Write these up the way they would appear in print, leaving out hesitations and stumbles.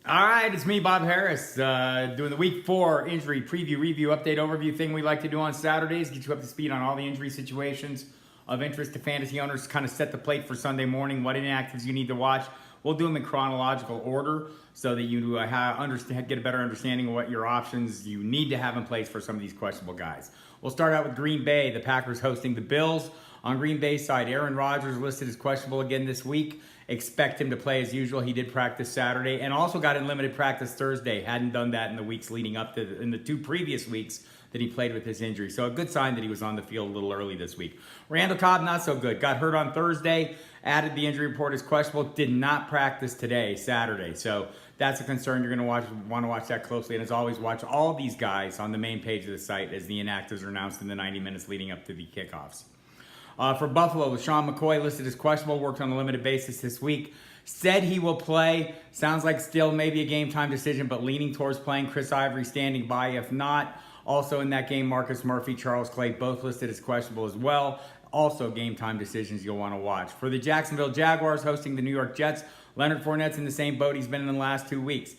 All right, it's me, Bob Harris, doing the Week 4 injury preview, review, update, overview thing we like to do on Saturdays. Get you up to speed on all the injury situations of interest to fantasy owners. Kind of set the plate for Sunday morning, what inactives you need to watch. We'll do them in chronological order so that you get a better understanding of what your options you need to have in place for some of these questionable guys. We'll start out with Green Bay, the Packers hosting the Bills. On Green Bay's side, Aaron Rodgers listed as questionable again this week. Expect him to play as usual. He did practice Saturday and also got in limited practice Thursday. Hadn't done that in the weeks leading up to in the two previous weeks that he played with his injury. So a good sign that he was on the field a little early this week. Randall Cobb, not so good. Got hurt on Thursday, added the injury report as questionable, did not practice today, Saturday. So that's a concern. You're going to want to watch that closely. And as always, watch all these guys on the main page of the site as the inactives are announced in the 90 minutes leading up to the kickoffs. For Buffalo, LeSean McCoy listed as questionable, worked on a limited basis this week. Said he will play. Sounds like still maybe a game time decision, but leaning towards playing. Chris Ivory standing by if not. Also in that game, Marcus Murphy, Charles Clay, both listed as questionable as well. Also game time decisions you'll want to watch. For the Jacksonville Jaguars hosting the New York Jets, Leonard Fournette's in the same boat he's been in the last 2 weeks.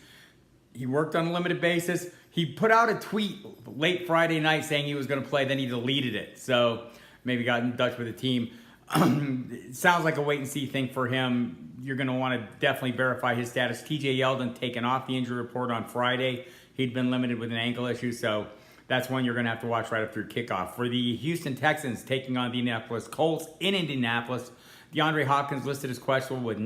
He worked on a limited basis. He put out a tweet late Friday night saying he was going to play, then he deleted it. So maybe got in touch with the team. It sounds like a wait-and-see thing for him. You're going to want to definitely verify his status. TJ Yeldon taken off the injury report on Friday. He'd been limited with an ankle issue, so that's one you're going to have to watch right up through kickoff. For the Houston Texans taking on the Indianapolis Colts in Indianapolis, DeAndre Hopkins listed as questionable with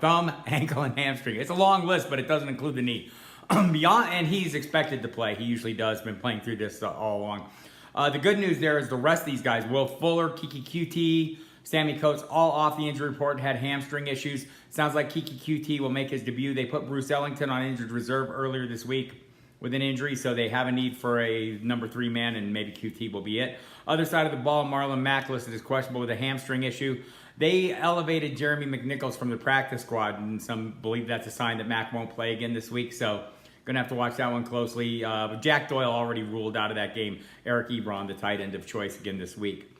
thumb, ankle, and hamstring. It's a long list, but it doesn't include the knee. And he's expected to play. He usually does. Been playing through this all along. The good news there is the rest of these guys, Will Fuller, Kiki QT, Sammy Coates, all off the injury report, had hamstring issues. Sounds like Kiki QT will make his debut. They put Bruce Ellington on injured reserve earlier this week with an injury, so they have a need for a number 3 man, and maybe QT will be it. Other side of the ball, Marlon Mack listed as questionable with a hamstring issue. They elevated Jeremy McNichols from the practice squad, and some believe that's a sign that Mack won't play again this week, so going to have to watch that one closely. Jack Doyle already ruled out of that game. Eric Ebron, the tight end of choice again this week.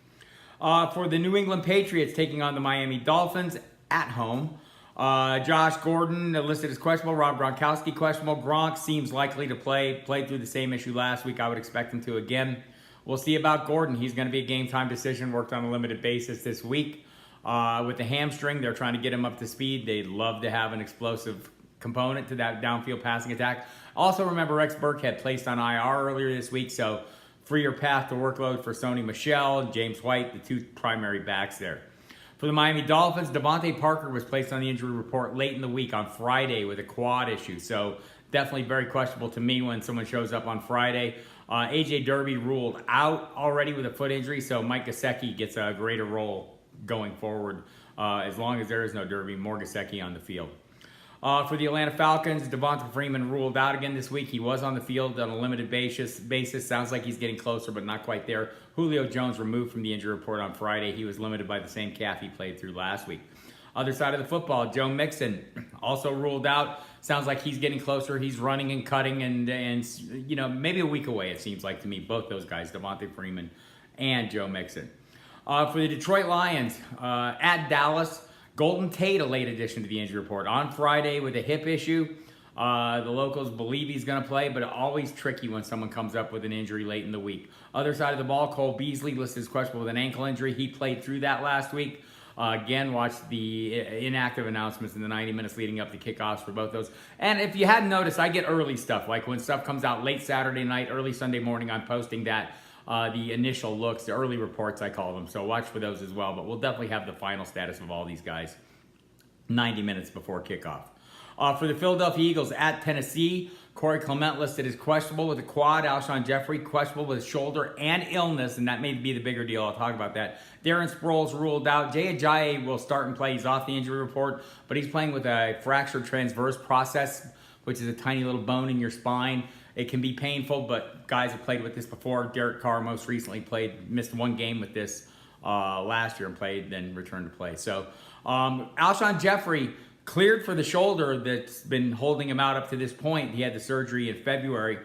For the New England Patriots taking on the Miami Dolphins at home. Josh Gordon listed as questionable. Rob Gronkowski questionable. Gronk seems likely to play. Played through the same issue last week. I would expect him to again. We'll see about Gordon. He's going to be a game time decision. Worked on a limited basis this week. With the hamstring, they're trying to get him up to speed. They'd love to have an explosive component to that downfield passing attack. Also remember Rex Burkhead placed on IR earlier this week, so freer path to workload for Sony Michel and James White, the two primary backs there. For the Miami Dolphins, Devontae Parker was placed on the injury report late in the week on Friday with a quad issue, so definitely very questionable to me when someone shows up on Friday. AJ Derby ruled out already with a foot injury, so Mike Gesicki gets a greater role going forward. As long as there is no Derby, more Gesicki on the field. For the Atlanta Falcons, Devonta Freeman ruled out again this week. He was on the field on a limited basis. Sounds like he's getting closer, but not quite there. Julio Jones removed from the injury report on Friday. He was limited by the same calf he played through last week. Other side of the football, Joe Mixon also ruled out. Sounds like he's getting closer. He's running and cutting and maybe a week away, it seems like to me, both those guys, Devonta Freeman and Joe Mixon. For the Detroit Lions, at Dallas, Golden Tate, a late addition to the injury report. On Friday with a hip issue, the locals believe he's going to play, but always tricky when someone comes up with an injury late in the week. Other side of the ball, Cole Beasley listed as questionable with an ankle injury. He played through that last week. Again, watch the inactive announcements in the 90 minutes leading up to kickoffs for both those. And if you hadn't noticed, I get early stuff. Like when stuff comes out late Saturday night, early Sunday morning, I'm posting that. The initial looks, the early reports, I call them. So watch for those as well. But we'll definitely have the final status of all these guys 90 minutes before kickoff. For the Philadelphia Eagles at Tennessee, Corey Clement listed as questionable with a quad. Alshon Jeffrey questionable with shoulder and illness, and that may be the bigger deal. I'll talk about that. Darren Sproles ruled out. Jay Ajayi will start and play. He's off the injury report, but he's playing with a fractured transverse process, which is a tiny little bone in your spine. It can be painful, but guys have played with this before. Derek Carr most recently missed one game with this last year and played, then returned to play. So Alshon Jeffrey cleared for the shoulder that's been holding him out up to this point. He had the surgery in February.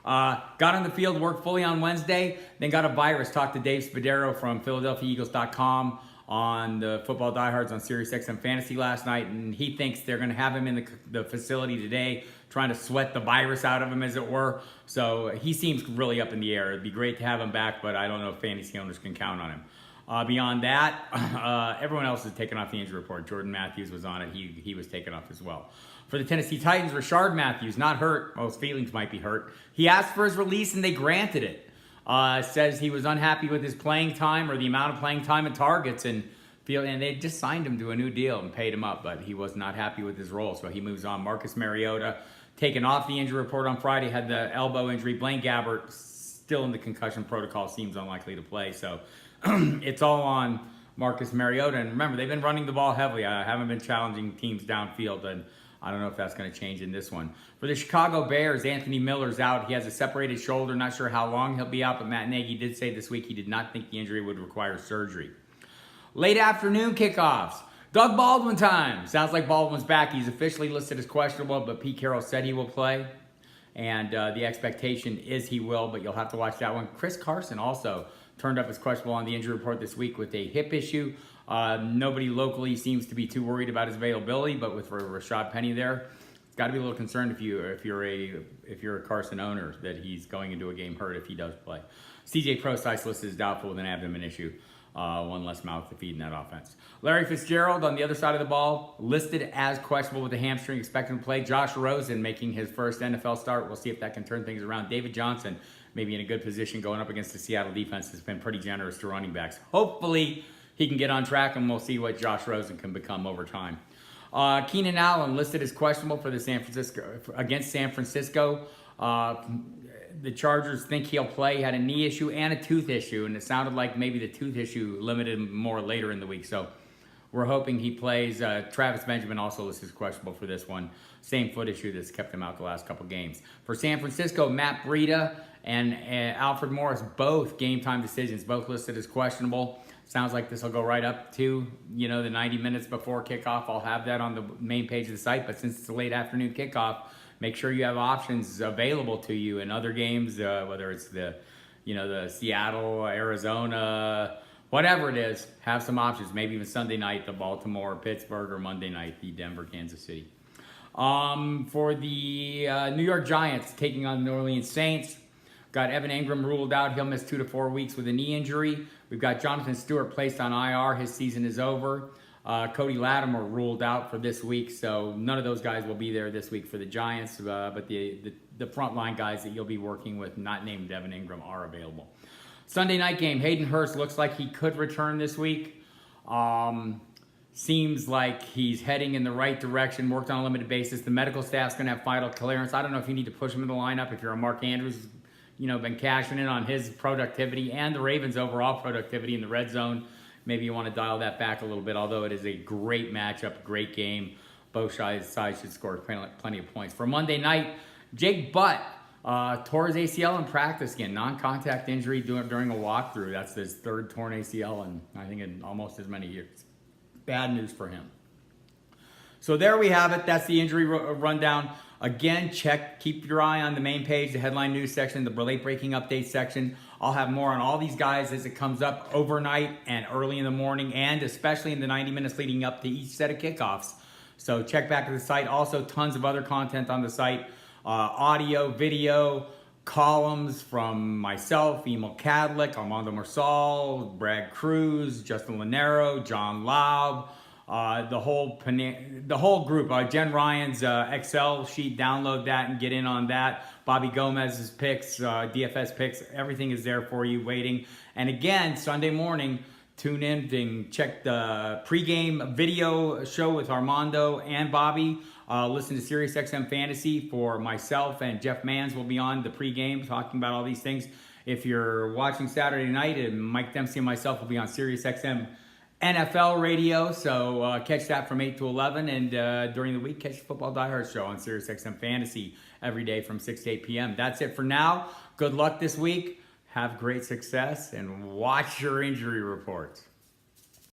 Got on the field, worked fully on Wednesday, then got a virus. Talked to Dave Spadaro from PhiladelphiaEagles.com on the Football Diehards on SiriusXM Fantasy last night, and he thinks they're going to have him in the facility today, trying to sweat the virus out of him, as it were. So he seems really up in the air. It'd be great to have him back, but I don't know if fantasy owners can count on him. Beyond that, everyone else is taken off the injury report. Jordan Matthews was on it. He was taken off as well. For the Tennessee Titans, Rashard Matthews, not hurt. Well, his feelings might be hurt. He asked for his release, and they granted it. Says he was unhappy with his playing time or the amount of playing time and targets, and they just signed him to a new deal and paid him up, but he was not happy with his role, so he moves on. Marcus Mariota, taken off the injury report on Friday, had the elbow injury. Blaine Gabbert, still in the concussion protocol, seems unlikely to play, so it's all on Marcus Mariota. And remember, they've been running the ball heavily. I haven't been challenging teams downfield, and I don't know if that's going to change in this one. For the Chicago Bears, Anthony Miller's out. He has a separated shoulder. Not sure how long he'll be out, but Matt Nagy did say this week he did not think the injury would require surgery. Late afternoon kickoffs. Doug Baldwin time. Sounds like Baldwin's back. He's officially listed as questionable, but Pete Carroll said he will play. And the expectation is he will, but you'll have to watch that one. Chris Carson also turned up as questionable on the injury report this week with a hip issue. Nobody locally seems to be too worried about his availability, but with Rashad Penny there, it's got to be a little concerned if you're a Carson owner that he's going into a game hurt if he does play. CJ Prosise listed as doubtful with an abdomen issue. One less mouth to feed in that offense. Larry Fitzgerald on the other side of the ball, listed as questionable with a hamstring, expected to play. Josh Rosen making his first NFL start. We'll see if that can turn things around. David Johnson maybe in a good position going up against the Seattle defense has been pretty generous to running backs. Hopefully he can get on track, and we'll see what Josh Rosen can become over time. Keenan Allen listed as questionable for the against San Francisco. The Chargers think he'll play. He had a knee issue and a tooth issue, and it sounded like maybe the tooth issue limited him more later in the week. So we're hoping he plays. Travis Benjamin also listed as questionable for this one. Same foot issue that's kept him out the last couple games. For San Francisco, Matt Breida and Alfred Morris, both game time decisions, both listed as questionable. Sounds like this will go right up to, the 90 minutes before kickoff. I'll have that on the main page of the site, but since it's a late afternoon kickoff, make sure you have options available to you in other games, whether it's the Seattle, Arizona, whatever it is, have some options. Maybe even Sunday night, the Baltimore, Pittsburgh, or Monday night, the Denver, Kansas City. For the New York Giants taking on the New Orleans Saints, got Evan Engram ruled out. He'll miss 2 to 4 weeks with a knee injury. We've got Jonathan Stewart placed on IR. His season is over. Cody Latimer ruled out for this week, so none of those guys will be there this week for the Giants, but the frontline guys that you'll be working with, not named Evan Engram, are available. Sunday night game, Hayden Hurst looks like he could return this week. Seems like he's heading in the right direction, worked on a limited basis. The medical staff's going to have final clearance. I don't know if you need to push him in the lineup. If you're a Mark Andrews, been cashing in on his productivity and the Ravens' overall productivity in the red zone, maybe you want to dial that back a little bit, although it is a great matchup, great game. Both sides should score plenty of points. For Monday night, Jake Butt tore his ACL in practice again. Non-contact injury during a walkthrough. That's his third torn ACL in, I think, in almost as many years. Bad news for him. So there we have it. That's the injury rundown. Again, keep your eye on the main page, the headline news section, the late breaking update section. I'll have more on all these guys as it comes up overnight and early in the morning, and especially in the 90 minutes leading up to each set of kickoffs. So check back at the site. Also, tons of other content on the site. Audio, video, columns from myself, Emil Kadlik, Armando Marsal, Brad Cruz, Justin Lanero, John Laub, the whole group. Jen Ryan's Excel sheet, download that and get in on that. Bobby Gomez's picks, DFS picks, everything is there for you waiting. And again, Sunday morning, tune in and check the pregame video show with Armando and Bobby. Listen to SiriusXM Fantasy for myself, and Jeff Mans will be on the pregame talking about all these things. If you're watching Saturday night, and Mike Dempsey and myself will be on SiriusXM NFL radio, so catch that from 8 to 11, and during the week, catch the Football Diehard Show on SiriusXM Fantasy every day from 6 to 8 p.m. That's it for now. Good luck this week. Have great success, and watch your injury reports.